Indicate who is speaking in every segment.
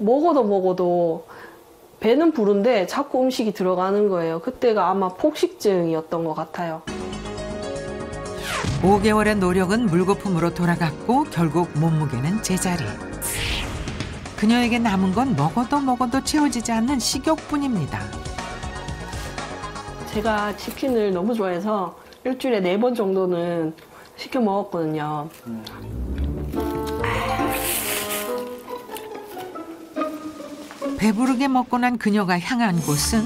Speaker 1: 먹어도 배는 부른데 자꾸 음식이 들어가는 거예요. 그때가 아마 폭식증이었던 것 같아요.
Speaker 2: 5개월의 노력은 물거품으로 돌아갔고 결국 몸무게는 제자리. 그녀에게 남은 건 먹어도 채워지지 않는 식욕뿐입니다.
Speaker 1: 제가 치킨을 너무 좋아해서 일주일에 4번 정도는 시켜 먹었거든요.
Speaker 2: 배부르게 먹고 난 그녀가 향한 곳은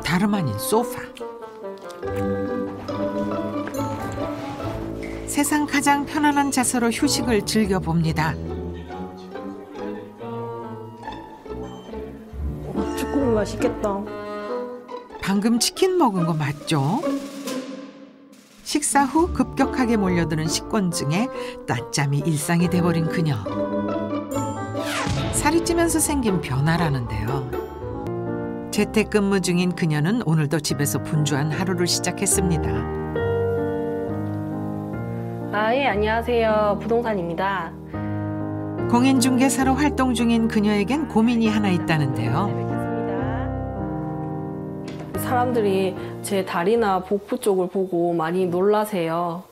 Speaker 2: 다름 아닌 소파. 세상 가장 편안한 자세로 휴식을 즐겨봅니다.
Speaker 1: 쭈꾸미 맛있겠다.
Speaker 2: 방금 치킨 먹은 거 맞죠? 식사 후 급격하게 몰려드는 식곤증에 낮잠이 일상이 돼버린 그녀. 살이 찌면서 생긴 변화라는데요. 재택근무 중인 그녀는 오늘도 집에서 분주한 하루를 시작했습니다.
Speaker 1: 예, 안녕하세요. 부동산입니다.
Speaker 2: 공인중개사로 활동 중인 그녀에겐 고민이 하나 있다는데요.
Speaker 1: 사람들이 제 다리나 복부 쪽을 보고 많이 놀라세요.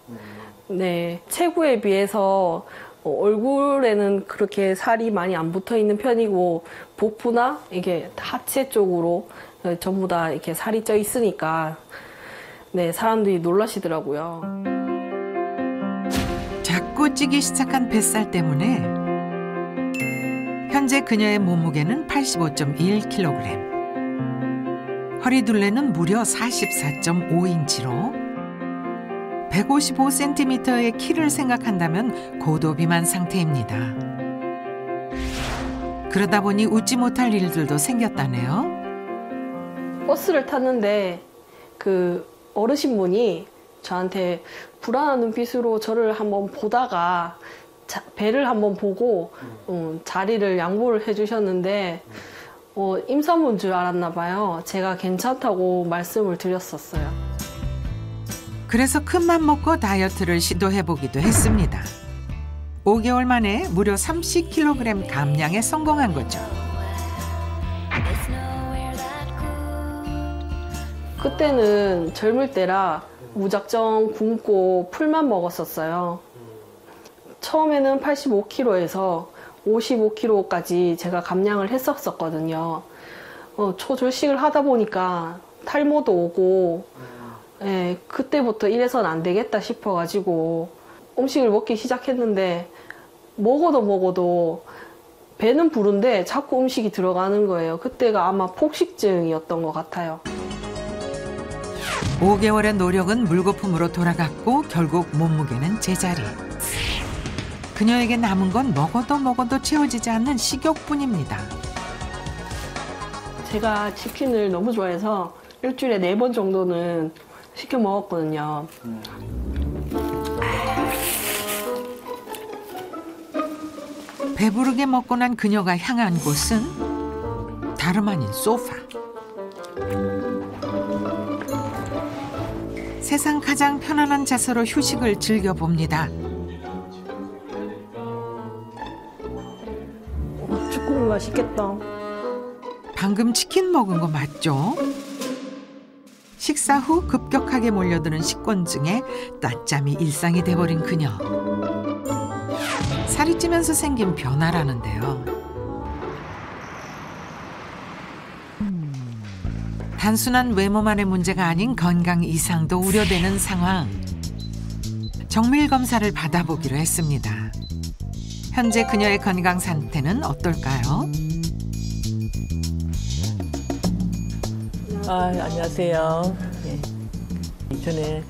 Speaker 1: 네, 체구에 비해서 얼굴에는 그렇게 살이 많이 안 붙어 있는 편이고 복부나 이게 하체 쪽으로 전부 다 이렇게 살이 쪄 있으니까 네, 사람들이 놀라시더라고요.
Speaker 2: 자꾸 찌기 시작한 뱃살 때문에 현재 그녀의 몸무게는 85.1kg. 허리둘레는 무려 44.5인치로 155cm의 키를 생각한다면 고도비만 상태입니다. 그러다 보니 웃지 못할 일들도 생겼다네요.
Speaker 1: 버스를 탔는데 그 어르신분이 저한테 불안한 눈빛으로 저를 한번 보다가 배를 한번 보고 자리를 양보를 해주셨는데 임산부인 줄 알았나 봐요. 제가 괜찮다고 말씀을 드렸었어요.
Speaker 2: 그래서 큰맘 먹고 다이어트를 시도해보기도 했습니다. 5개월 만에 무려 30kg 감량에 성공한 거죠.
Speaker 1: 그때는 젊을 때라 무작정 굶고 풀만 먹었었어요. 처음에는 85kg에서 55kg까지 제가 감량을 했었거든요. 초절식을 하다 보니까 탈모도 오고 예, 그때부터 이래선 안 되겠다 싶어가지고 음식을 먹기 시작했는데 먹어도 배는 부른데 자꾸 음식이 들어가는 거예요. 그때가 아마 폭식증이었던 것 같아요.
Speaker 2: 5개월의 노력은 물거품으로 돌아갔고 결국 몸무게는 제자리. 그녀에게 남은 건 먹어도 채워지지 않는 식욕뿐입니다.
Speaker 1: 제가 치킨을 너무 좋아해서 일주일에 4번 정도는 시켜 먹었거든요.
Speaker 2: 배부르게 먹고 난 그녀가 향한 곳은 다름 아닌 소파. 세상 가장 편안한 자세로 휴식을 즐겨봅니다.
Speaker 1: 쭈꾸미 맛있겠다.
Speaker 2: 방금 치킨 먹은 거 맞죠? 식사 후 급격하게 몰려드는 식곤증에 낮잠이 일상이 돼버린 그녀. 살이 찌면서 생긴 변화라는데요. 단순한 외모만의 문제가 아닌 건강 이상도 우려되는 상황. 정밀 검사를 받아보기로 했습니다. 현재 그녀의 건강 상태는 어떨까요?
Speaker 3: 안녕하세요. 네. 전에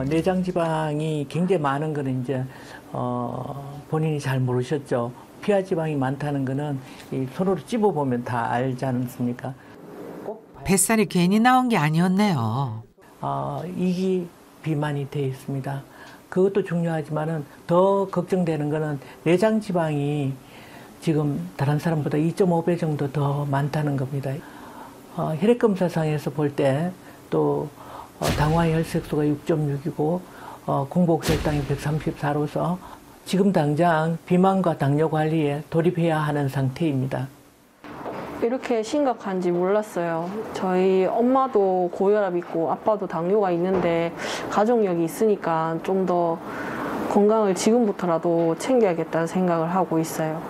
Speaker 3: 내장 지방이 굉장히 많은 거는 이제 본인이 잘 모르셨죠. 피하 지방이 많다는 거는 이 손으로 찝어 보면 다 알지 않습니까?
Speaker 2: 뱃살이 괜히 나온 게 아니었네요.
Speaker 3: 이기 비만이 돼 있습니다. 그것도 중요하지만은 더 걱정되는 거는 내장 지방이 지금 다른 사람보다 2.5배 정도 더 많다는 겁니다. 혈액 검사상에서 볼 때 또 당화 혈색소가 6.6이고 공복 혈당이 134로서 지금 당장 비만과 당뇨 관리에 돌입해야 하는 상태입니다.
Speaker 1: 이렇게 심각한지 몰랐어요. 저희 엄마도 고혈압 있고 아빠도 당뇨가 있는데 가족력이 있으니까 좀 더 건강을 지금부터라도 챙겨야겠다는 생각을 하고 있어요.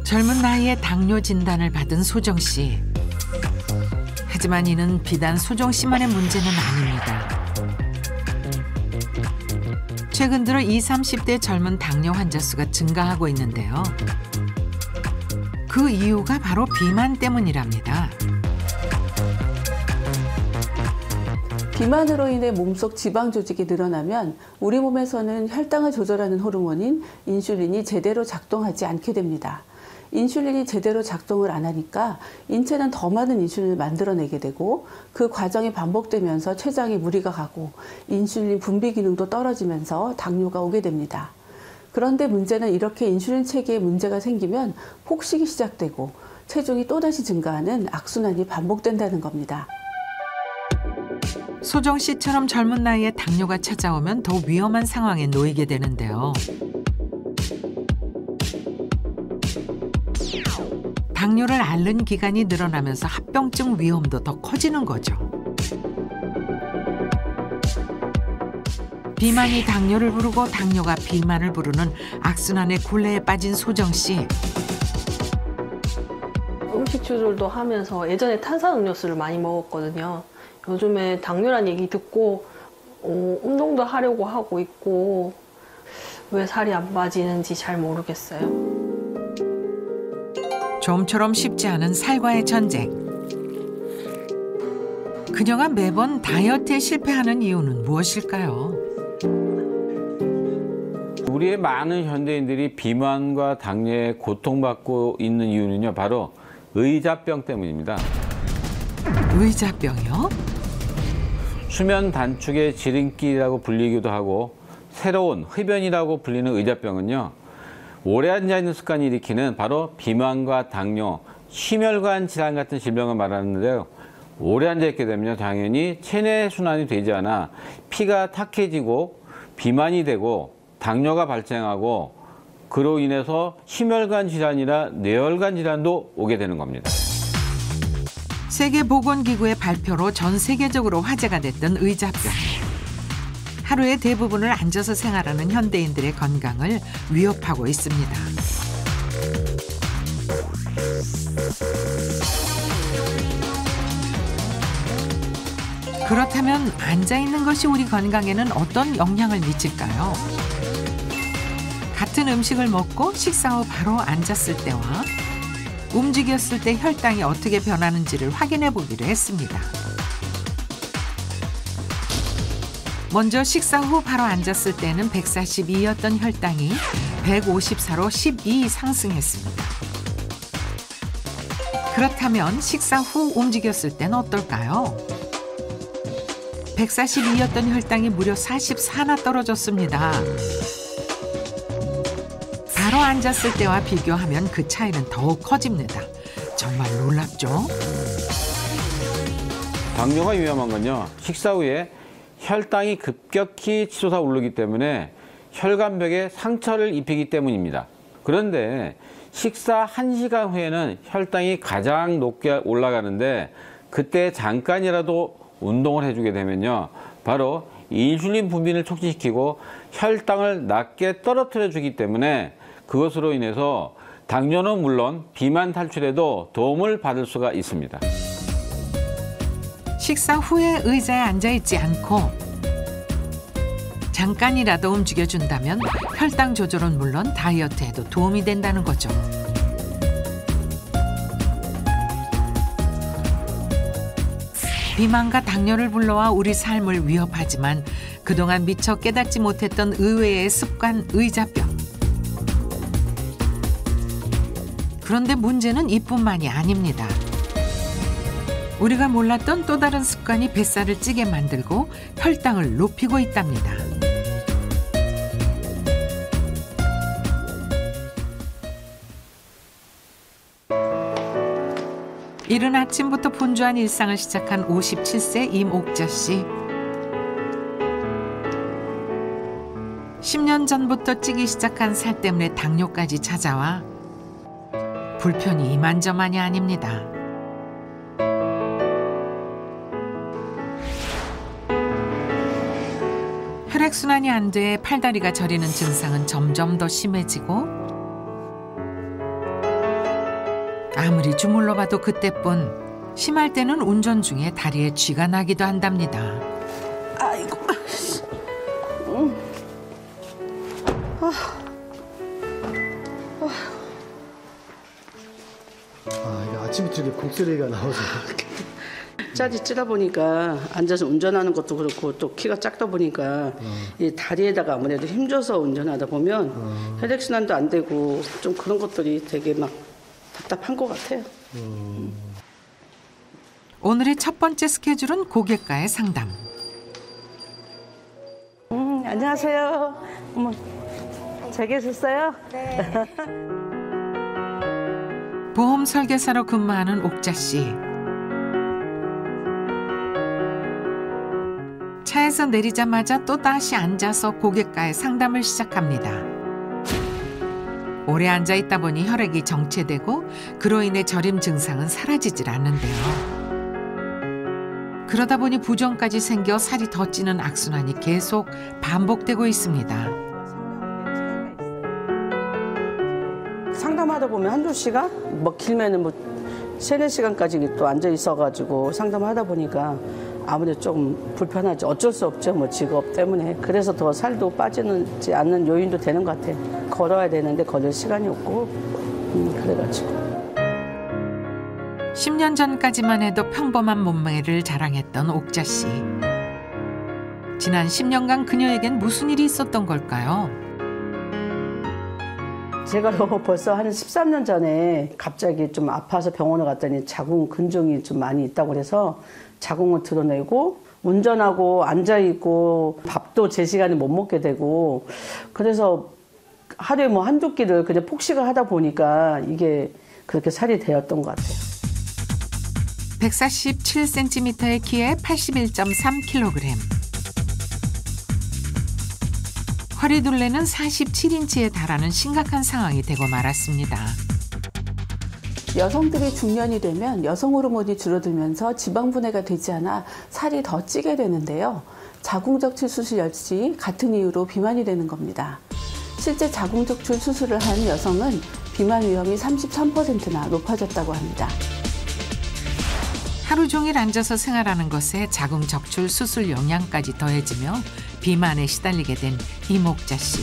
Speaker 2: 젊은 나이에 당뇨 진단을 받은 소정 씨. 하지만 이는 비단 소정 씨만의 문제는 아닙니다. 최근 들어 20, 30대 젊은 당뇨 환자 수가 증가하고 있는데요. 그 이유가 바로 비만 때문이랍니다.
Speaker 4: 비만으로 인해 몸속 지방 조직이 늘어나면 우리 몸에서는 혈당을 조절하는 호르몬인 인슐린이 제대로 작동하지 않게 됩니다. 인슐린이 제대로 작동을 안 하니까 인체는 더 많은 인슐린을 만들어내게 되고 그 과정이 반복되면서 췌장에 무리가 가고 인슐린 분비 기능도 떨어지면서 당뇨가 오게 됩니다. 그런데 문제는 이렇게 인슐린 체계에 문제가 생기면 폭식이 시작되고 체중이 또다시 증가하는 악순환이 반복된다는 겁니다.
Speaker 2: 소정 씨처럼 젊은 나이에 당뇨가 찾아오면 더 위험한 상황에 놓이게 되는데요. 당뇨를 앓는 기간이 늘어나면서 합병증 위험도 더 커지는 거죠. 비만이 당뇨를 부르고 당뇨가 비만을 부르는 악순환의 굴레에 빠진 소정 씨.
Speaker 1: 음식 조절도 하면서 예전에 탄산음료수를 많이 먹었거든요. 요즘에 당뇨란 얘기 듣고 운동도 하려고 하고 있고 왜 살이 안 빠지는지 잘 모르겠어요.
Speaker 2: 좀처럼 쉽지 않은 살과의 전쟁. 그녀가 매번 다이어트에 실패하는 이유는 무엇일까요?
Speaker 5: 우리의 많은 현대인들이 비만과 당뇨에 고통받고 있는 이유는요, 바로 의자병 때문입니다.
Speaker 2: 의자병이요?
Speaker 5: 수면 단축의 지름길이라고 불리기도 하고 새로운 흡연이라고 불리는 의자병은요, 오래 앉아있는 습관이 일으키는 바로 비만과 당뇨, 심혈관 질환 같은 질병을 말하는데요. 오래 앉아있게 되면 당연히 체내 순환이 되지 않아 피가 탁해지고 비만이 되고 당뇨가 발생하고 그로 인해서 심혈관 질환이나 뇌혈관 질환도 오게 되는 겁니다.
Speaker 2: 세계보건기구의 발표로 전 세계적으로 화제가 됐던 의자병. 하루의 대부분을 앉아서 생활하는 현대인들의 건강을 위협하고 있습니다. 그렇다면 앉아있는 것이 우리 건강에는 어떤 영향을 미칠까요? 같은 음식을 먹고 식사 후 바로 앉았을 때와 움직였을 때 혈당이 어떻게 변하는지를 확인해 보기로 했습니다. 먼저 식사 후 바로 앉았을 때는 142였던 혈당이 154로 12 상승했습니다. 그렇다면 식사 후 움직였을 때는 어떨까요? 142였던 혈당이 무려 44나 떨어졌습니다. 바로 앉았을 때와 비교하면 그 차이는 더욱 커집니다. 정말 놀랍죠?
Speaker 5: 당뇨가 위험한 건요, 식사 후에 혈당이 급격히 치솟아 오르기 때문에 혈관벽에 상처를 입히기 때문입니다. 그런데 식사 1시간 후에는 혈당이 가장 높게 올라가는데 그때 잠깐이라도 운동을 해주게 되면요, 바로 인슐린 분비를 촉진시키고 혈당을 낮게 떨어뜨려 주기 때문에 그것으로 인해서 당뇨는 물론 비만 탈출에도 도움을 받을 수가 있습니다.
Speaker 2: 식사 후에 의자에 앉아있지 않고 잠깐이라도 움직여준다면 혈당 조절은 물론 다이어트에도 도움이 된다는 거죠. 비만과 당뇨를 불러와 우리 삶을 위협하지만 그동안 미처 깨닫지 못했던 의외의 습관 의자병. 그런데 문제는 이뿐만이 아닙니다. 우리가 몰랐던 또 다른 습관이 뱃살을 찌게 만들고 혈당을 높이고 있답니다. 이른 아침부터 분주한 일상을 시작한 57세 임옥자 씨. 10년 전부터 찌기 시작한 살 때문에 당뇨까지 찾아와 불편이 이만저만이 아닙니다. 혈액순환이 안 돼 팔다리가 저리는 증상은 점점 더 심해지고 아무리 주물러 봐도 그때뿐 심할 때는 운전 중에 다리에 쥐가 나기도 한답니다.
Speaker 4: 아이고.
Speaker 6: 이게 아침부터 이렇게 곡소리가 나와서
Speaker 7: 짝이 찌다 보니까 앉아서 운전하는 것도 그렇고 또 키가 작다 보니까 이 다리에다가 아무래도 힘줘서 운전하다 보면 혈액순환도 안 되고 좀 그런 것들이 되게 막 답답한 것 같아요.
Speaker 2: 오늘의 첫 번째 스케줄은 고객과의 상담.
Speaker 7: 안녕하세요. 어머, 잘 계셨어요?
Speaker 2: 보험 설계사로 근무하는 옥자 씨. 차에서 내리자마자 또다시 앉아서 고객과의 상담을 시작합니다. 오래 앉아 있다 보니 혈액이 정체되고 그로 인해 저림 증상은 사라지질 않는데요. 그러다 보니 부종까지 생겨 살이 더 찌는 악순환이 계속 반복되고 있습니다.
Speaker 7: 상담하다 보면 한두 시간? 뭐 길면은 뭐 3-4시간까지 또 앉아 있어가지고 상담하다 보니까 아무래도 좀 불편하지. 어쩔 수 없죠. 뭐 직업 때문에. 그래서 더 살도 빠지지 않는 요인도 되는 것 같아요. 걸어야 되는데 걸을 시간이 없고 그래가지고.
Speaker 2: 10년 전까지만 해도 평범한 몸매를 자랑했던 옥자 씨. 지난 10년간 그녀에겐 무슨 일이 있었던 걸까요?
Speaker 7: 제가 벌써 한 13년 전에 갑자기 좀 아파서 병원을 갔더니 자궁 근종이 좀 많이 있다고 그래서 자궁을 드러내고 운전하고 앉아있고 밥도 제 시간에 못 먹게 되고 그래서 하루에 뭐 한두 끼를 그냥 폭식을 하다 보니까 이게 그렇게 살이 되었던 것 같아요.
Speaker 2: 147cm의 키에 81.3kg. 허리둘레는 47인치에 달하는 심각한 상황이 되고 말았습니다.
Speaker 4: 여성들이 중년이 되면 여성 호르몬이 줄어들면서 지방 분해가 되지 않아 살이 더 찌게 되는데요. 자궁적출 수술 역시 같은 이유로 비만이 되는 겁니다. 실제 자궁적출 수술을 한 여성은 비만 위험이 33%나 높아졌다고 합니다.
Speaker 2: 하루 종일 앉아서 생활하는 것에 자궁적출 수술 영향까지 더해지며 비만에 시달리게 된 이목자 씨.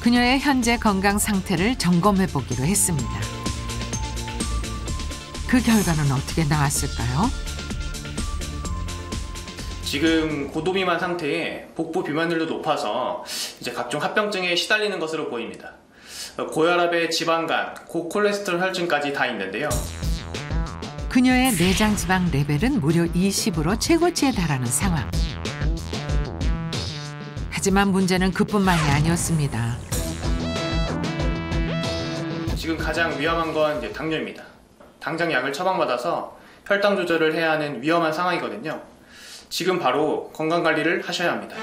Speaker 2: 그녀의 현재 건강 상태를 점검해 보기로 했습니다. 그 결과는 어떻게 나왔을까요?
Speaker 8: 지금 고도비만 상태에 복부 비만율도 높아서 이제 각종 합병증에 시달리는 것으로 보입니다. 고혈압에 지방간, 고콜레스테롤 혈증까지 다 있는데요.
Speaker 2: 그녀의 내장 지방 레벨은 무려 20으로 최고치에 달하는 상황. 하지만 문제는 그뿐만이 아니었습니다.
Speaker 8: 지금 가장 위험한 건 이제 당뇨입니다. 당장 약을 처방받아서 혈당 조절을 해야 하는 위험한 상황이거든요. 지금 바로 건강관리를 하셔야 합니다.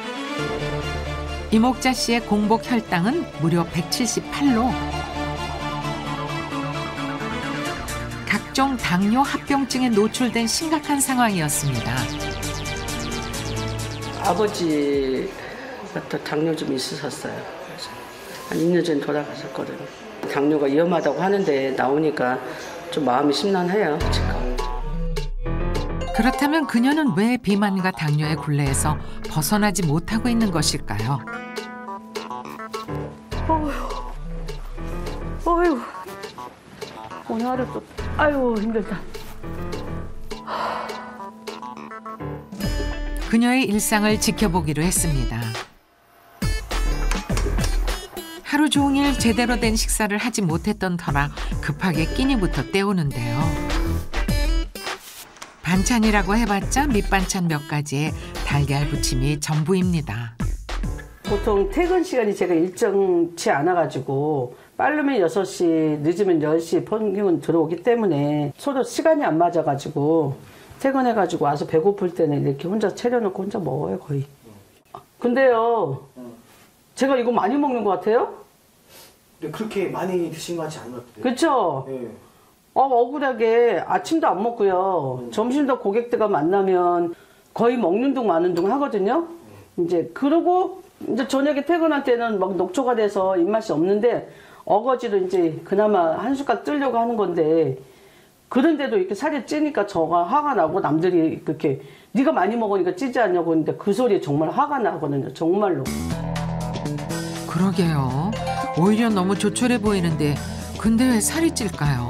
Speaker 2: 이목자 씨의 공복 혈당은 무려 178로. 각종 당뇨 합병증에 노출된 심각한 상황이었습니다.
Speaker 7: 아버지가 또 당뇨 좀 있으셨어요. 한 2년 전에 돌아가셨거든요. 당뇨가 위험하다고 하는데 나오니까 좀 마음이 심란해요, 지금.
Speaker 2: 그렇다면 그녀는 왜 비만과 당뇨의 굴레에서 벗어나지 못하고 있는 것일까요?
Speaker 7: 어휴, 오늘 하루 또, 아유, 힘들다.
Speaker 2: 그녀의 일상을 지켜보기로 했습니다. 하루 종일 제대로 된 식사를 하지 못했던 터라 급하게 끼니부터 때우는데요. 반찬이라고 해봤자 밑반찬 몇 가지에 달걀 부침이 전부입니다.
Speaker 7: 보통 퇴근 시간이 제가 일정치 않아가지고 빠르면 6시, 늦으면 10시 평균 들어오기 때문에 서로 시간이 안 맞아가지고 퇴근해가지고 와서 배고플 때는 이렇게 혼자 차려놓고 혼자 먹어요, 거의. 근데요, 제가 이거 많이 먹는 것 같아요?
Speaker 6: 근데 그렇게 많이 드신 것 같지 않은 것 같아요.
Speaker 7: 그쵸?
Speaker 6: 네.
Speaker 7: 억울하게 아침도 안 먹고요. 점심도 고객들과 만나면 거의 먹는 둥 마는 둥 하거든요. 이제 그러고 이제 저녁에 퇴근할 때는 막 녹초가 돼서 입맛이 없는데 어거지로 이제 그나마 한 숟갈 뜨려고 하는 건데 그런데도 이렇게 살이 찌니까 저가 화가 나고 남들이 그렇게 네가 많이 먹으니까 찌지 않냐고 했는데 그 소리에 정말 화가 나거든요. 정말로.
Speaker 2: 그러게요. 오히려 너무 조촐해 보이는데 근데 왜 살이 찔까요?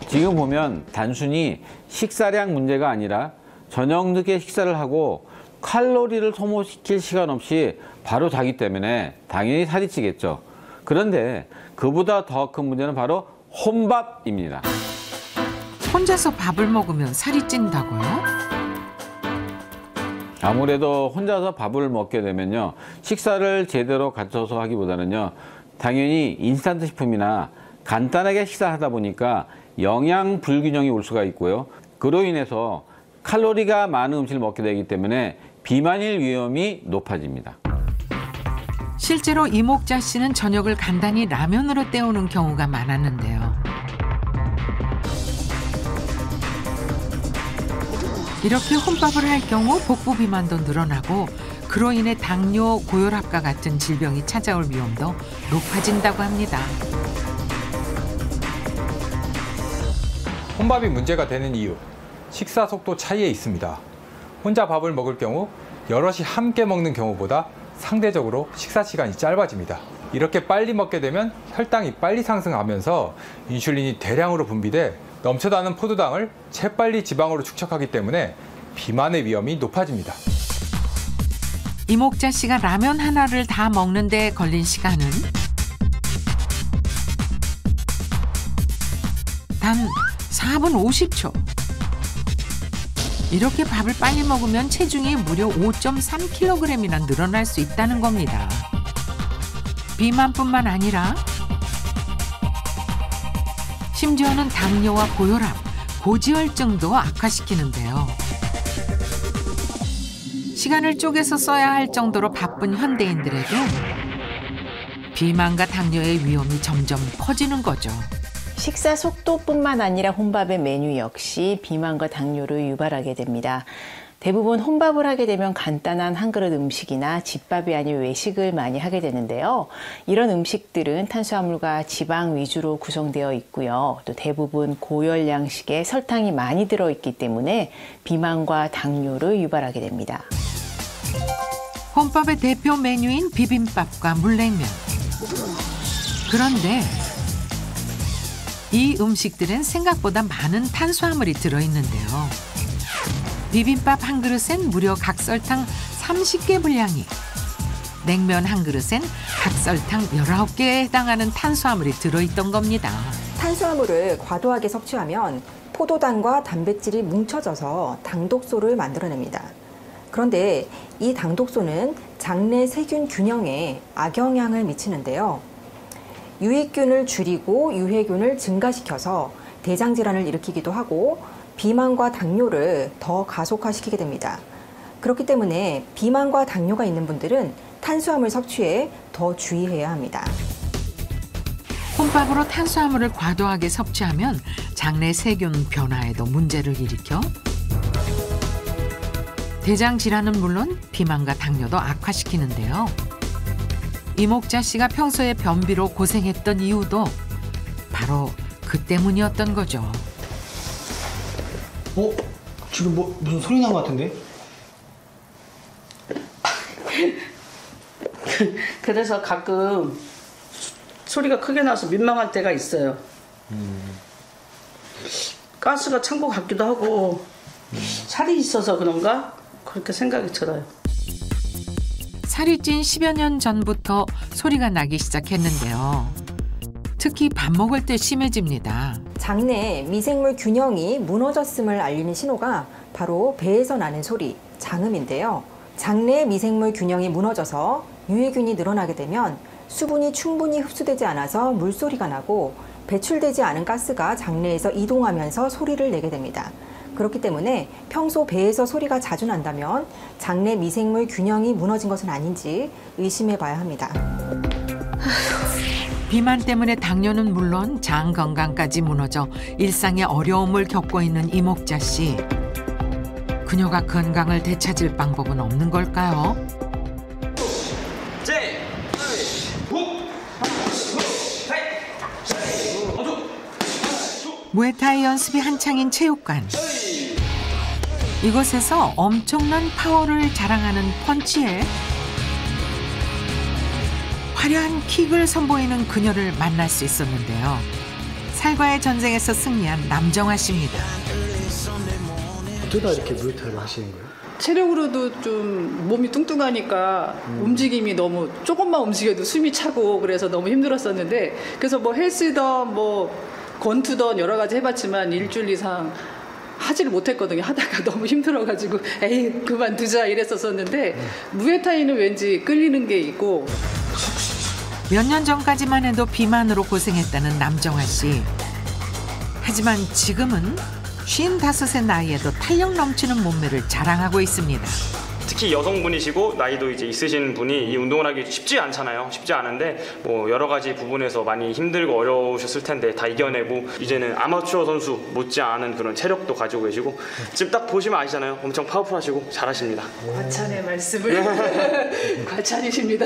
Speaker 5: 지금 보면 단순히 식사량 문제가 아니라 저녁 늦게 식사를 하고 칼로리를 소모시킬 시간 없이 바로 자기 때문에 당연히 살이 찌겠죠. 그런데 그보다 더 큰 문제는 바로 혼밥입니다.
Speaker 2: 혼자서 밥을 먹으면 살이 찐다고요?
Speaker 5: 아무래도 혼자서 밥을 먹게 되면요, 식사를 제대로 갖춰서 하기보다는요, 당연히 인스턴트 식품이나 간단하게 식사하다 보니까 영양 불균형이 올 수가 있고요. 그로 인해서 칼로리가 많은 음식을 먹게 되기 때문에 비만일 위험이 높아집니다.
Speaker 2: 실제로 이목자 씨는 저녁을 간단히 라면으로 때우는 경우가 많았는데요. 이렇게 혼밥을 할 경우 복부 비만도 늘어나고 그로 인해 당뇨, 고혈압과 같은 질병이 찾아올 위험도 높아진다고 합니다.
Speaker 9: 혼밥이 문제가 되는 이유, 식사 속도 차이에 있습니다. 혼자 밥을 먹을 경우 여럿이 함께 먹는 경우보다 상대적으로 식사 시간이 짧아집니다. 이렇게 빨리 먹게 되면 혈당이 빨리 상승하면서 인슐린이 대량으로 분비돼 넘쳐나는 포도당을 재빨리 지방으로 축적하기 때문에 비만의 위험이 높아집니다.
Speaker 2: 이목자 씨가 라면 하나를 다 먹는데 걸린 시간은 단 4분 50초. 이렇게 밥을 빨리 먹으면 체중이 무려 5.3kg이나 늘어날 수 있다는 겁니다. 비만뿐만 아니라 심지어는 당뇨와 고혈압, 고지혈증도 악화시키는데요. 시간을 쪼개서 써야 할 정도로 바쁜 현대인들에게 비만과 당뇨의 위험이 점점 커지는 거죠.
Speaker 10: 식사 속도뿐만 아니라 혼밥의 메뉴 역시 비만과 당뇨를 유발하게 됩니다. 대부분 혼밥을 하게 되면 간단한 한 그릇 음식이나 집밥이 아닌 외식을 많이 하게 되는데요. 이런 음식들은 탄수화물과 지방 위주로 구성되어 있고요. 또 대부분 고열량식에 설탕이 많이 들어있기 때문에 비만과 당뇨를 유발하게 됩니다.
Speaker 2: 혼밥의 대표 메뉴인 비빔밥과 물냉면. 그런데 이 음식들은 생각보다 많은 탄수화물이 들어있는데요. 비빔밥 한 그릇엔 무려 각설탕 30개 분량이, 냉면 한 그릇엔 각설탕 19개에 해당하는 탄수화물이 들어있던 겁니다.
Speaker 11: 탄수화물을 과도하게 섭취하면 포도당과 단백질이 뭉쳐져서 당독소를 만들어냅니다. 그런데 이 당독소는 장내 세균 균형에 악영향을 미치는데요. 유익균을 줄이고 유해균을 증가시켜서 대장질환을 일으키기도 하고 비만과 당뇨를 더 가속화시키게 됩니다. 그렇기 때문에 비만과 당뇨가 있는 분들은 탄수화물 섭취에 더 주의해야 합니다.
Speaker 2: 혼밥으로 탄수화물을 과도하게 섭취하면 장내 세균 변화에도 문제를 일으켜 대장 질환은 물론 비만과 당뇨도 악화시키는데요. 이목자 씨가 평소에 변비로 고생했던 이유도 바로 그 때문이었던 거죠.
Speaker 6: 지금 무슨 소리 난 것 같은데?
Speaker 7: 그래서 가끔 소리가 크게 나서 민망할 때가 있어요. 가스가 찬 것 같기도 하고 살이 있어서 그런가? 그렇게 생각이 들어요.
Speaker 2: 살이 찐 10여 년 전부터 소리가 나기 시작했는데요. 특히 밥 먹을 때 심해집니다.
Speaker 11: 장내 미생물 균형이 무너졌음을 알리는 신호가 바로 배에서 나는 소리, 장음인데요. 장내 미생물 균형이 무너져서 유해균이 늘어나게 되면 수분이 충분히 흡수되지 않아서 물소리가 나고 배출되지 않은 가스가 장내에서 이동하면서 소리를 내게 됩니다. 그렇기 때문에 평소 배에서 소리가 자주 난다면 장내 미생물 균형이 무너진 것은 아닌지 의심해 봐야 합니다.
Speaker 2: 비만 때문에 당뇨는 물론 장 건강까지 무너져 일상의 어려움을 겪고 있는 이목자 씨. 그녀가 건강을 되찾을 방법은 없는 걸까요? 무에타이 연습이 한창인 체육관. 이곳에서 엄청난 파워를 자랑하는 펀치에 화려한 킥을 선보이는 그녀를 만날 수 있었는데요. 살과의 전쟁에서 승리한 남정화 씨입니다.
Speaker 6: 어쩌다 이렇게 무에타이를 하시는 거예요?
Speaker 12: 체력으로도 좀 몸이 뚱뚱하니까 움직임이 너무 조금만 움직여도 숨이 차고 그래서 너무 힘들었었는데, 그래서 뭐 헬스던 뭐 권투던 여러 가지 해봤지만 일주일 이상 하지를 못했거든요. 하다가 너무 힘들어가지고 에이 그만두자 이랬었었는데 무에타이는 왠지 끌리는 게 있고.
Speaker 2: 몇 년 전까지만 해도 비만으로 고생했다는 남정화 씨. 하지만 지금은 55의 나이에도 탄력 넘치는 몸매를 자랑하고 있습니다.
Speaker 13: 특히 여성분이시고 나이도 이제 있으신 분이 이 운동을 하기 쉽지 않잖아요. 쉽지 않은데 뭐 여러 가지 부분에서 많이 힘들고 어려우셨을 텐데 다 이겨내고 이제는 아마추어 선수 못지않은 그런 체력도 가지고 계시고 지금 딱 보시면 아시잖아요. 엄청 파워풀하시고 잘하십니다.
Speaker 12: 과찬의 말씀을 과찬이십니다.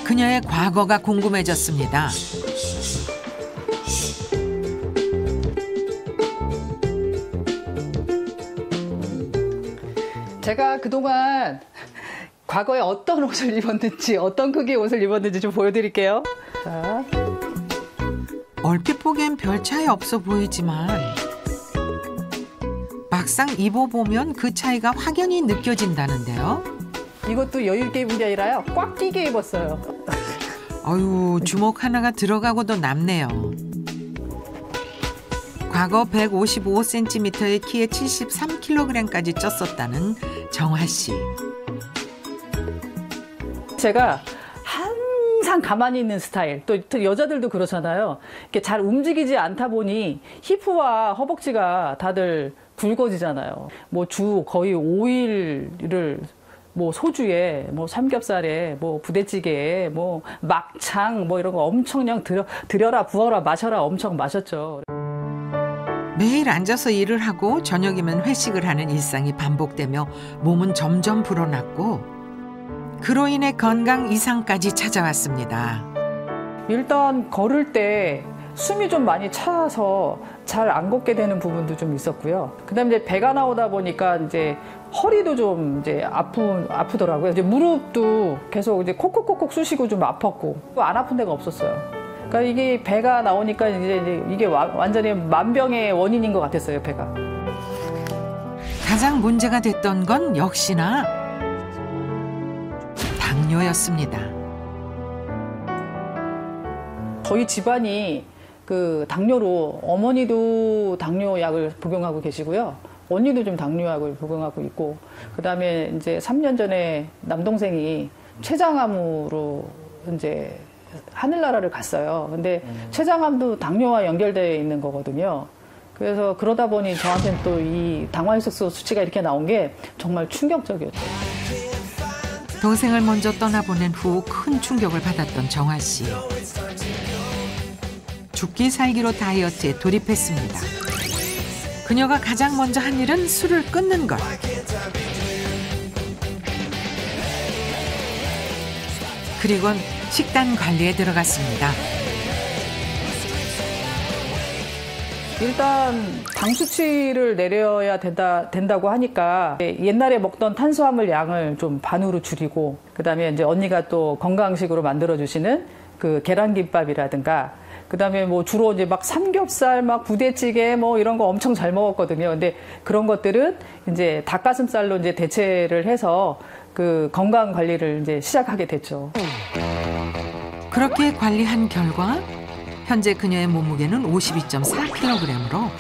Speaker 2: 그녀의 과거가 궁금해졌습니다.
Speaker 12: 제가 그동안 과거에 어떤 옷을 입었는지, 어떤 크기의 옷을 입었는지 좀 보여드릴게요. 자.
Speaker 2: 얼핏 보기엔 별 차이 없어 보이지만 막상 입어보면 그 차이가 확연히 느껴진다는데요.
Speaker 12: 이것도 여유 있게 입은 게 아니라요. 꽉 끼게 입었어요.
Speaker 2: 어휴, 주먹 하나가 들어가고도 남네요. 과거 155cm의 키에 73kg까지 쪘었다는 정화 씨.
Speaker 12: 제가 항상 가만히 있는 스타일, 또 여자들도 그렇잖아요. 이렇게 잘 움직이지 않다 보니 히프와 허벅지가 다들 굵어지잖아요. 뭐 주 거의 5일을 뭐 소주에, 뭐 삼겹살에, 뭐 부대찌개에, 뭐 막창, 뭐 이런 거 엄청 그냥 들여라 부어라 마셔라 엄청 마셨죠.
Speaker 2: 매일 앉아서 일을 하고 저녁이면 회식을 하는 일상이 반복되며 몸은 점점 불어났고 그로 인해 건강 이상까지 찾아왔습니다.
Speaker 12: 일단 걸을 때 숨이 좀 많이 차서 잘 안 걷게 되는 부분도 좀 있었고요. 그다음에 이제 배가 나오다 보니까 이제 허리도 좀 이제 아프더라고요. 이제 무릎도 계속 이제 콕콕콕콕 쑤시고 좀 아팠고 안 아픈 데가 없었어요. 그러니까 이게 배가 나오니까 이제 이게 완전히 만병의 원인인 것 같았어요, 배가.
Speaker 2: 가장 문제가 됐던 건 역시나 당뇨였습니다.
Speaker 12: 저희 집안이 그 당뇨로 어머니도 당뇨약을 복용하고 계시고요. 언니도 좀 당뇨약을 복용하고 있고, 그다음에 이제 3년 전에 남동생이 췌장암으로 이제 하늘나라를 갔어요. 근데 췌장암도 당뇨와 연결되어 있는 거거든요. 그래서 그러다 보니 저한테는 또 이 당화혈색소 수치가 이렇게 나온 게 정말 충격적이었죠.
Speaker 2: 동생을 먼저 떠나보낸 후 큰 충격을 받았던 정화 씨. 죽기 살기로 다이어트에 돌입했습니다. 그녀가 가장 먼저 한 일은 술을 끊는 것. 그리고는 식단 관리에 들어갔습니다.
Speaker 12: 일단 당 수치를 내려야 된다고 하니까 옛날에 먹던 탄수화물 양을 좀 반으로 줄이고, 그다음에 이제 언니가 또 건강식으로 만들어 주시는 그 계란김밥이라든가, 그다음에 뭐 주로 이제 막 삼겹살, 막 부대찌개 뭐 이런 거 엄청 잘 먹었거든요. 근데 그런 것들은 이제 닭가슴살로 이제 대체를 해서 그 건강 관리를 이제 시작하게 됐죠.
Speaker 2: 그렇게 관리한 결과 현재 그녀의 몸무게는 52.4kg으로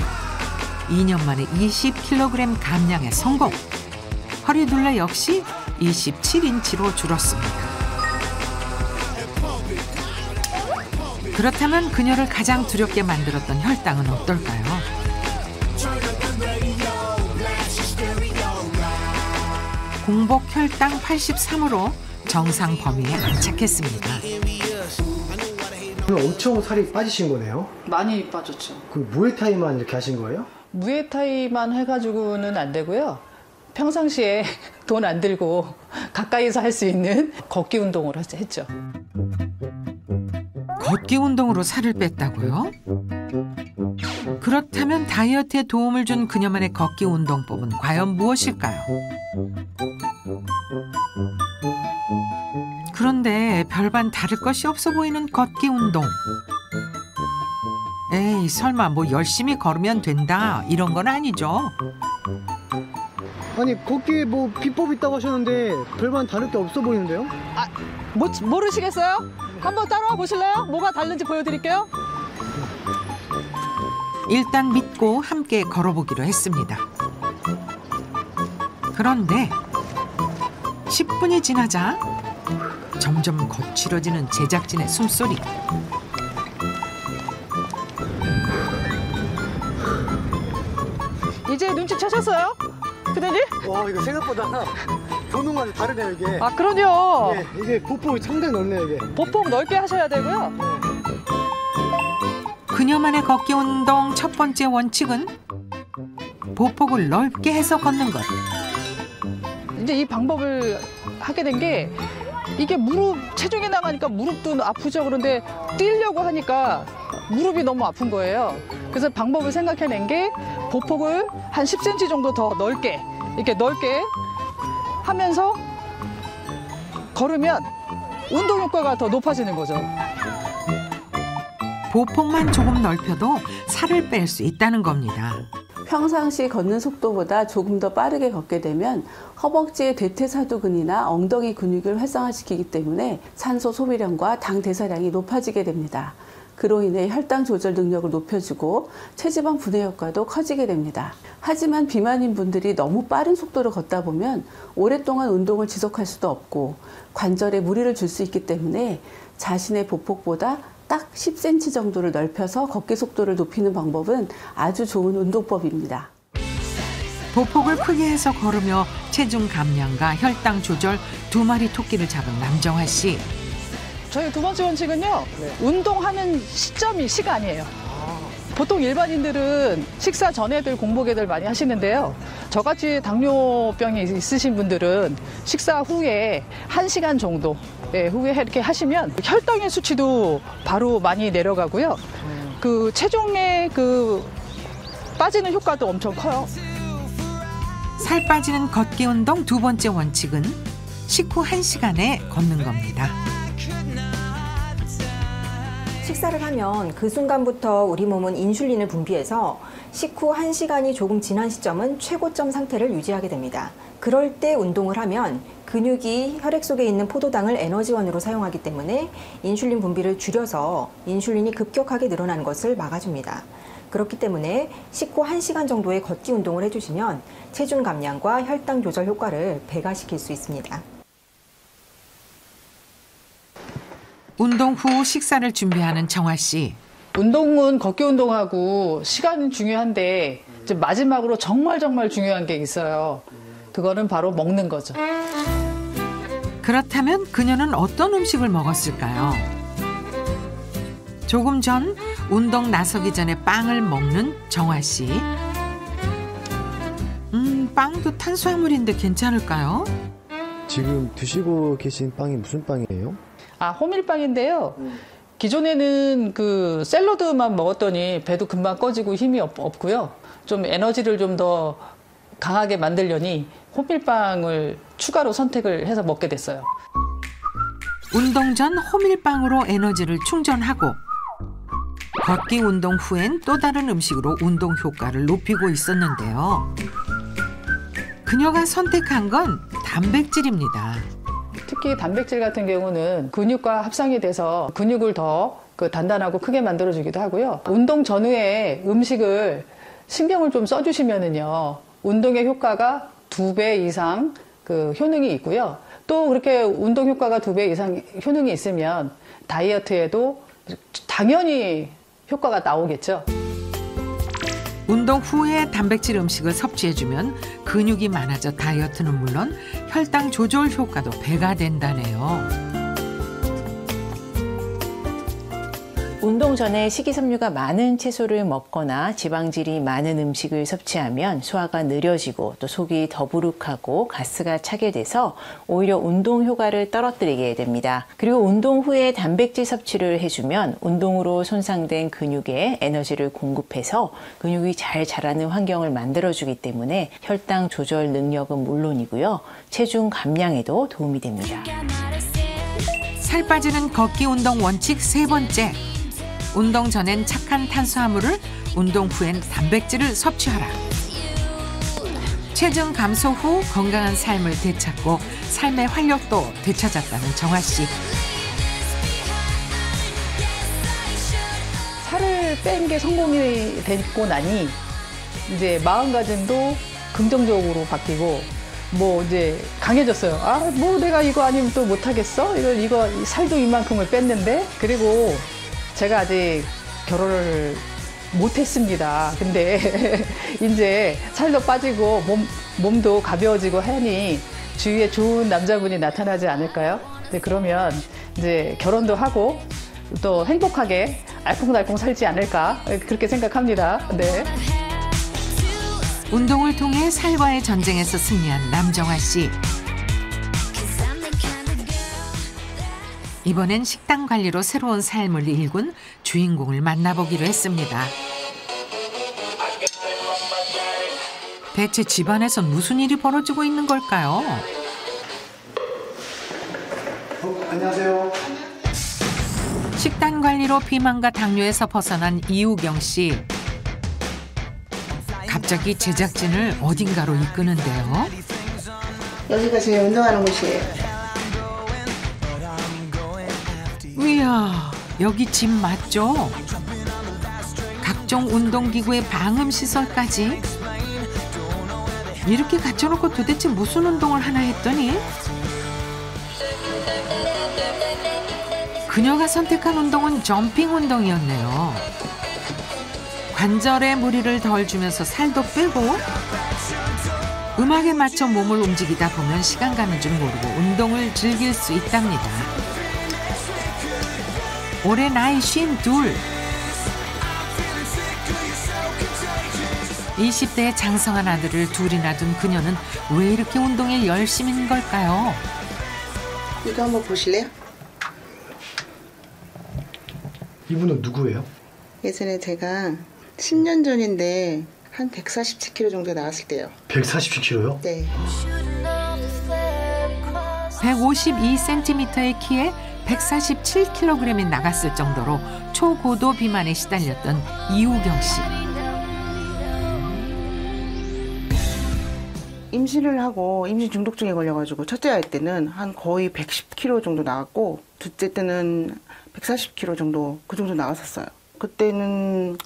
Speaker 2: 2년 만에 20kg 감량에 성공. 허리둘레 역시 27인치로 줄었습니다. 그렇다면 그녀를 가장 두렵게 만들었던 혈당은 어떨까요? 공복 혈당 83으로 정상 범위에 안착했습니다.
Speaker 6: 오늘 엄청 살이 빠지신 거네요?
Speaker 12: 많이 빠졌죠.
Speaker 6: 그럼 무에타이만 이렇게 하신 거예요?
Speaker 12: 무에타이만 해가지고는 안 되고요. 평상시에 돈 안 들고 가까이서 할 수 있는 걷기 운동을 했죠.
Speaker 2: 걷기 운동으로 살을 뺐다고요? 그렇다면 다이어트에 도움을 준 그녀만의 걷기 운동법은 과연 무엇일까요? 그런데 별반 다를 것이 없어 보이는 걷기 운동. 에이, 설마 뭐 열심히 걸으면 된다 이런 건 아니죠?
Speaker 6: 아니 걷기에 뭐 비법 있다고 하셨는데 별반 다를 게 없어 보이는데요?
Speaker 12: 모르시겠어요? 한번 따라와 보실래요? 뭐가 다른지 보여드릴게요.
Speaker 2: 일단 믿고 함께 걸어보기로 했습니다. 그런데 10분이 지나자 점점 거칠어지는 제작진의 숨소리.
Speaker 12: 이제 눈치채셨어요? 그대님?
Speaker 6: 와 이거 생각보다 보는 거랑 다르네요 이게.
Speaker 12: 아, 그럼요.
Speaker 6: 네, 이게 보폭이 상당히 넓네요 이게.
Speaker 12: 보폭 넓게 하셔야 되고요.
Speaker 2: 그녀만의 걷기 운동 첫 번째 원칙은 보폭을 넓게 해서 걷는 것.
Speaker 12: 이제 이 방법을 하게 된 게 이게 체중이 나가니까 무릎도 아프죠. 그런데 뛰려고 하니까 무릎이 너무 아픈 거예요. 그래서 방법을 생각해낸 게 보폭을 한 10cm 정도 더 넓게 하면서 걸으면 운동 효과가 더 높아지는 거죠.
Speaker 2: 보폭만 조금 넓혀도 살을 뺄 수 있다는 겁니다.
Speaker 4: 평상시 걷는 속도보다 조금 더 빠르게 걷게 되면 허벅지의 대퇴사두근이나 엉덩이 근육을 활성화시키기 때문에 산소 소비량과 당 대사량이 높아지게 됩니다. 그로 인해 혈당 조절 능력을 높여주고 체지방 분해 효과도 커지게 됩니다. 하지만 비만인 분들이 너무 빠른 속도로 걷다 보면 오랫동안 운동을 지속할 수도 없고 관절에 무리를 줄 수 있기 때문에 자신의 보폭보다 딱 10cm 정도를 넓혀서 걷기 속도를 높이는 방법은 아주 좋은 운동법입니다.
Speaker 2: 보폭을 크게 해서 걸으며 체중 감량과 혈당 조절 두 마리 토끼를 잡은 남정화 씨.
Speaker 12: 저희 두 번째 원칙은요. 운동하는 시간이에요. 보통 일반인들은 식사 전에들 공복에들 많이 하시는데요. 저같이 당뇨병이 있으신 분들은 식사 후에 1시간 정도 후에 이렇게 하시면 혈당의 수치도 바로 많이 내려가고요. 그 체중의 빠지는 효과도 엄청 커요.
Speaker 2: 살 빠지는 걷기 운동 두 번째 원칙은 식후 1시간에 걷는 겁니다.
Speaker 11: 식사를 하면 그 순간부터 우리 몸은 인슐린을 분비해서 식후 1시간이 조금 지난 시점은 최고점 상태를 유지하게 됩니다. 그럴 때 운동을 하면 근육이 혈액 속에 있는 포도당을 에너지원으로 사용하기 때문에 인슐린 분비를 줄여서 인슐린이 급격하게 늘어나는 것을 막아줍니다. 그렇기 때문에 식후 1시간 정도의 걷기 운동을 해주시면 체중 감량과 혈당 조절 효과를 배가시킬 수 있습니다.
Speaker 2: 운동 후 식사를 준비하는 정화 씨.
Speaker 12: 운동은 걷기 운동하고 시간은 중요한데 이제 마지막으로 정말 중요한 게 있어요. 그거는 바로 먹는 거죠.
Speaker 2: 그렇다면 그녀는 어떤 음식을 먹었을까요? 조금 전 운동 나서기 전에 빵을 먹는 정화 씨. 빵도 탄수화물인데 괜찮을까요?
Speaker 6: 지금 드시고 계신 빵이 무슨 빵이에요?
Speaker 12: 호밀빵인데요. 기존에는 그 샐러드만 먹었더니 배도 금방 꺼지고 힘이 없고요. 좀 에너지를 좀 더 강하게 만들려니 호밀빵을 추가로 선택을 해서 먹게 됐어요.
Speaker 2: 운동 전 호밀빵으로 에너지를 충전하고 걷기 운동 후엔 또 다른 음식으로 운동 효과를 높이고 있었는데요. 그녀가 선택한 건 단백질입니다.
Speaker 12: 특히 단백질 같은 경우는 근육과 합성이 돼서 근육을 더 단단하고 크게 만들어주기도 하고요. 운동 전후에 음식을 신경을 좀 써주시면은요, 운동의 효과가 2배 이상 효능이 있고요. 또 그렇게 운동 효과가 2배 이상 효능이 있으면 다이어트에도 당연히 효과가 나오겠죠.
Speaker 2: 운동 후에 단백질 음식을 섭취해주면 근육이 많아져 다이어트는 물론 혈당 조절 효과도 배가 된다네요.
Speaker 10: 운동 전에 식이섬유가 많은 채소를 먹거나 지방질이 많은 음식을 섭취하면 소화가 느려지고 또 속이 더부룩하고 가스가 차게 돼서 오히려 운동 효과를 떨어뜨리게 됩니다. 그리고 운동 후에 단백질 섭취를 해주면 운동으로 손상된 근육에 에너지를 공급해서 근육이 잘 자라는 환경을 만들어주기 때문에 혈당 조절 능력은 물론이고요. 체중 감량에도 도움이 됩니다.
Speaker 2: 살 빠지는 걷기 운동 원칙 3번째. 운동 전엔 착한 탄수화물을, 운동 후엔 단백질을 섭취하라. 체중 감소 후 건강한 삶을 되찾고 삶의 활력도 되찾았다는 정아 씨.
Speaker 12: 살을 뺀 게 성공이 됐고 나니 이제 마음가짐도 긍정적으로 바뀌고 뭐 이제 강해졌어요. 아, 뭐 내가 이거 아니면 또 못하겠어? 이거 살도 이만큼을 뺐는데. 그리고 제가 아직 결혼을 못했습니다. 근데 이제 살도 빠지고 몸도 가벼워지고 하니 주위에 좋은 남자분이 나타나지 않을까요? 네, 그러면 이제 결혼도 하고 또 행복하게 알콩달콩 살지 않을까 그렇게 생각합니다. 네.
Speaker 2: 운동을 통해 살과의 전쟁에서 승리한 남정아 씨. 이번엔 식단 관리로 새로운 삶을 일군 주인공을 만나보기로 했습니다. 대체 집안에선 무슨 일이 벌어지고 있는 걸까요?
Speaker 6: 안녕하세요.
Speaker 2: 식단 관리로 비만과 당뇨에서 벗어난 이우경 씨. 갑자기 제작진을 어딘가로 이끄는데요.
Speaker 14: 여기가 제 운동하는 곳이에요.
Speaker 2: 이야, 여기 집 맞죠? 각종 운동기구에 방음시설까지. 이렇게 갖춰놓고 도대체 무슨 운동을 하나 했더니 그녀가 선택한 운동은 점핑 운동이었네요. 관절에 무리를 덜 주면서 살도 빼고 음악에 맞춰 몸을 움직이다 보면 시간 가는 줄 모르고 운동을 즐길 수 있답니다. 올해 나이 52. 20대에 장성한 아들을 둘이나 둔 그녀는 왜 이렇게 운동에 열심인 걸까요?
Speaker 14: 이거 한번 보실래요?
Speaker 6: 이분은 누구예요?
Speaker 14: 예전에 제가 10년 전인데 한 147kg 정도 나왔을 때요.
Speaker 6: 147kg요?
Speaker 14: 네.
Speaker 2: 152cm의 키에 147kg이 나갔을 정도로 초고도 비만에 시달렸던 이우경 씨.
Speaker 14: 임신을 하고 임신 중독증에 걸려가지고 첫째 아이 때는 한 거의 110kg 정도 나왔고 둘째 때는 140kg 정도 그 정도 나왔었어요. 그때는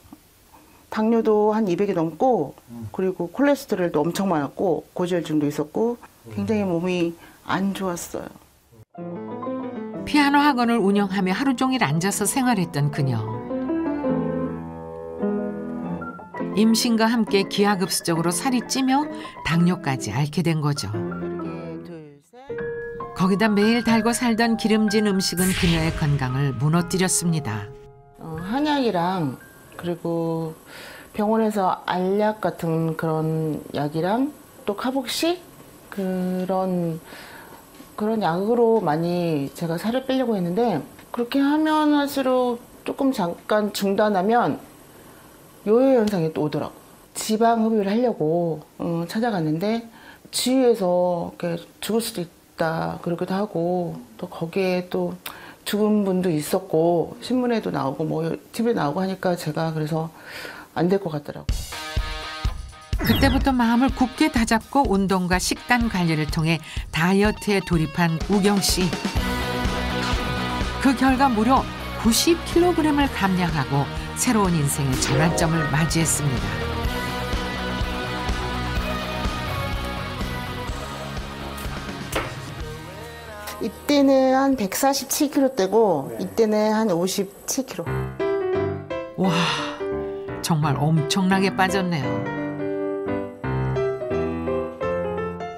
Speaker 14: 당뇨도 한 200이 넘고 그리고 콜레스테롤도 엄청 많았고 고지혈증도 있었고 굉장히 몸이 안 좋았어요.
Speaker 2: 피아노 학원을 운영하며 하루 종일 앉아서 생활했던 그녀. 임신과 함께 기하급수적으로 살이 찌며 당뇨까지 앓게 된 거죠. 거기다 매일 달고 살던 기름진 음식은 그녀의 건강을 무너뜨렸습니다.
Speaker 14: 한약이랑 그리고 병원에서 알약 같은 그런 약이랑 또 카복시 그런 약으로 많이 제가 살을 빼려고 했는데 그렇게 하면 할수록 조금 잠깐 중단하면 요요 현상이 또 오더라고. 지방 흡입을 하려고 찾아갔는데 주위에서 죽을 수도 있다 그러기도 하고 또 거기에 또 죽은 분도 있었고 신문에도 나오고 뭐 TV에 나오고 하니까 제가 그래서 안 될 것 같더라고.
Speaker 2: 그때부터 마음을 굳게 다잡고 운동과 식단 관리를 통해 다이어트에 돌입한 우경 씨. 그 결과 무려 90kg을 감량하고 새로운 인생의 전환점을 맞이했습니다.
Speaker 14: 이때는 한 147kg 대고 이때는 한 57kg.
Speaker 2: 와, 정말 엄청나게 빠졌네요.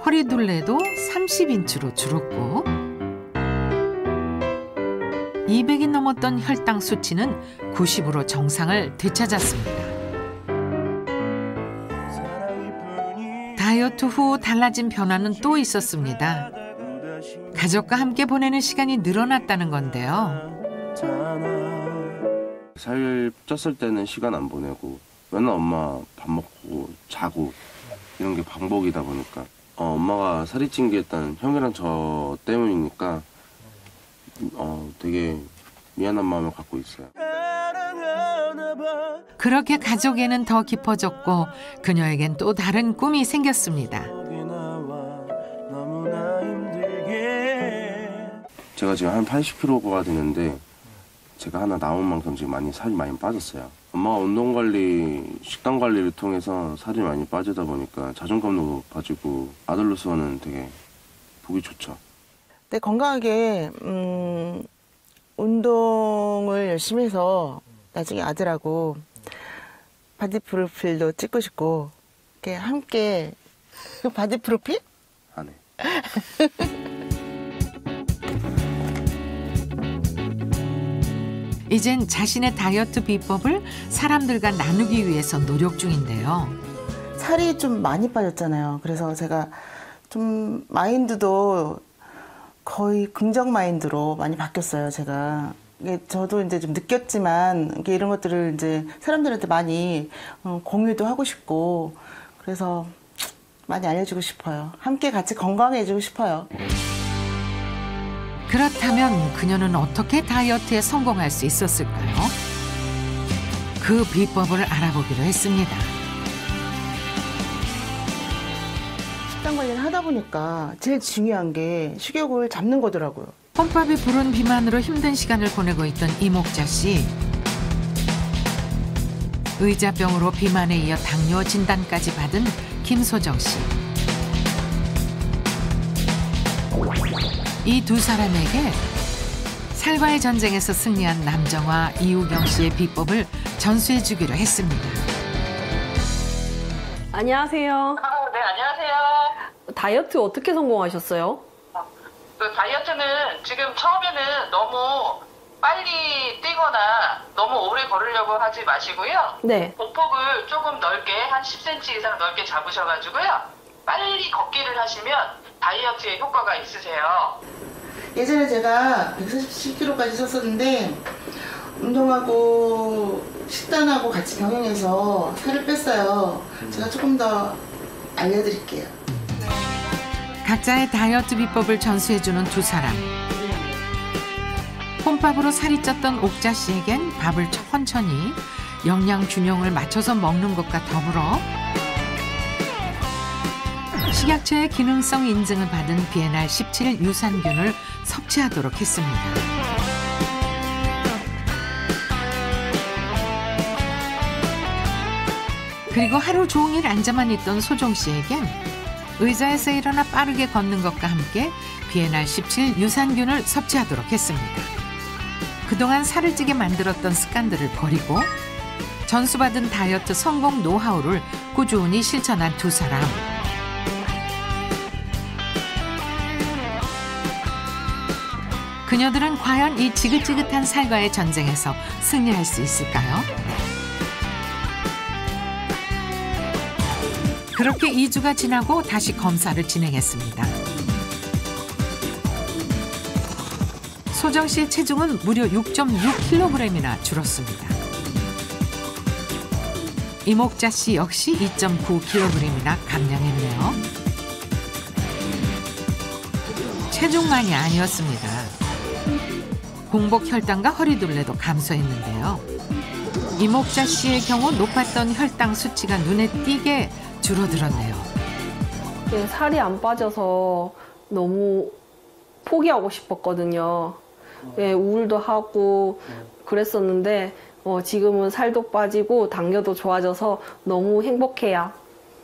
Speaker 2: 허리둘레도 30인치로 줄었고 200이 넘었던 혈당 수치는 90으로 정상을 되찾았습니다. 다이어트 후 달라진 변화는 또 있었습니다. 가족과 함께 보내는 시간이 늘어났다는 건데요.
Speaker 15: 살 쪘을 때는 시간 안 보내고 맨날 엄마 밥 먹고 자고 이런 게 반복이다 보니까 엄마가 살이 찐 게 일단 형이랑 저 때문이니까 되게 미안한 마음을 갖고 있어요.
Speaker 2: 그렇게 가족에는 더 깊어졌고 그녀에겐 또 다른 꿈이 생겼습니다.
Speaker 15: 제가 지금 한 80kg가 되는데 제가 하나 나온 만큼 지금 살이 많이 빠졌어요. 엄마가 운동 관리, 식단 관리를 통해서 살이 많이 빠지다 보니까 자존감도 높아지고 아들로서는 되게 보기 좋죠.
Speaker 14: 네, 건강하게 운동을 열심히 해서 나중에 아들하고 바디 프로필도 찍고 싶고 이렇게 함께 바디 프로필?
Speaker 15: 안 해.
Speaker 2: 이젠 자신의 다이어트 비법을 사람들과 나누기 위해서 노력 중인데요.
Speaker 14: 살이 좀 많이 빠졌잖아요. 그래서 제가 좀 마인드도 거의 긍정 마인드로 많이 바뀌었어요. 제가 저도 이제 좀 느꼈지만 이런 것들을 이제 사람들한테 많이 공유도 하고 싶고 그래서 많이 알려주고 싶어요. 함께 같이 건강해지고 싶어요.
Speaker 2: 그렇다면 그녀는 어떻게 다이어트에 성공할 수 있었을까요? 그 비법을 알아보기로 했습니다.
Speaker 14: 식단 관리를 하다 보니까 제일 중요한 게 식욕을 잡는 거더라고요.
Speaker 2: 혼밥이 부른 비만으로 힘든 시간을 보내고 있던 이목자 씨. 의자병으로 비만에 이어 당뇨 진단까지 받은 김소정 씨. 이 두 사람에게 살과의 전쟁에서 승리한 남정화 이우경 씨의 비법을 전수해 주기로 했습니다.
Speaker 1: 안녕하세요.
Speaker 16: 네, 안녕하세요.
Speaker 1: 다이어트 어떻게 성공하셨어요?
Speaker 16: 그 다이어트는 지금 처음에는 너무 빨리 뛰거나 너무 오래 걸으려고 하지 마시고요.
Speaker 1: 네.
Speaker 16: 보폭을 조금 넓게 한 10cm 이상 넓게 잡으셔가지고요. 빨리 걷기를 하시면 다이어트에 효과가 있으세요.
Speaker 14: 예전에 제가 147kg까지 쪘었는데 운동하고 식단하고 같이 병행해서 살을 뺐어요. 제가 조금 더 알려드릴게요.
Speaker 2: 각자의 다이어트 비법을 전수해주는 두 사람. 혼밥으로 살이 쪘던 옥자 씨에겐 밥을 천천히 영양 균형을 맞춰서 먹는 것과 더불어 식약처의 기능성 인증을 받은 비엔알 17 유산균을 섭취하도록 했습니다. 그리고 하루 종일 앉아만 있던 소정 씨에겐 의자에서 일어나 빠르게 걷는 것과 함께 비엔알 17 유산균을 섭취하도록 했습니다. 그동안 살을 찌게 만들었던 습관들을 버리고 전수받은 다이어트 성공 노하우를 꾸준히 실천한 두 사람. 그녀들은 과연 이 지긋지긋한 살과의 전쟁에서 승리할 수 있을까요? 그렇게 2주가 지나고 다시 검사를 진행했습니다. 소정 씨의 체중은 무려 6.6kg이나 줄었습니다. 이목자 씨 역시 2.9kg이나 감량했네요. 체중만이 아니었습니다. 공복 혈당과 허리둘레도 감소했는데요. 이목자 씨의 경우 높았던 혈당 수치가 눈에 띄게 줄어들었네요.
Speaker 1: 살이 안 빠져서 너무 포기하고 싶었거든요. 우울도 하고 그랬었는데 지금은 살도 빠지고 당뇨도 좋아져서 너무 행복해요.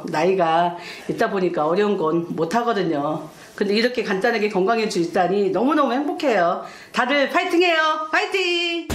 Speaker 7: 나이가 있다 보니까 어려운 건 못하거든요. 근데 이렇게 간단하게 건강해질 수 있다니 너무너무 행복해요. 다들 파이팅해요. 파이팅!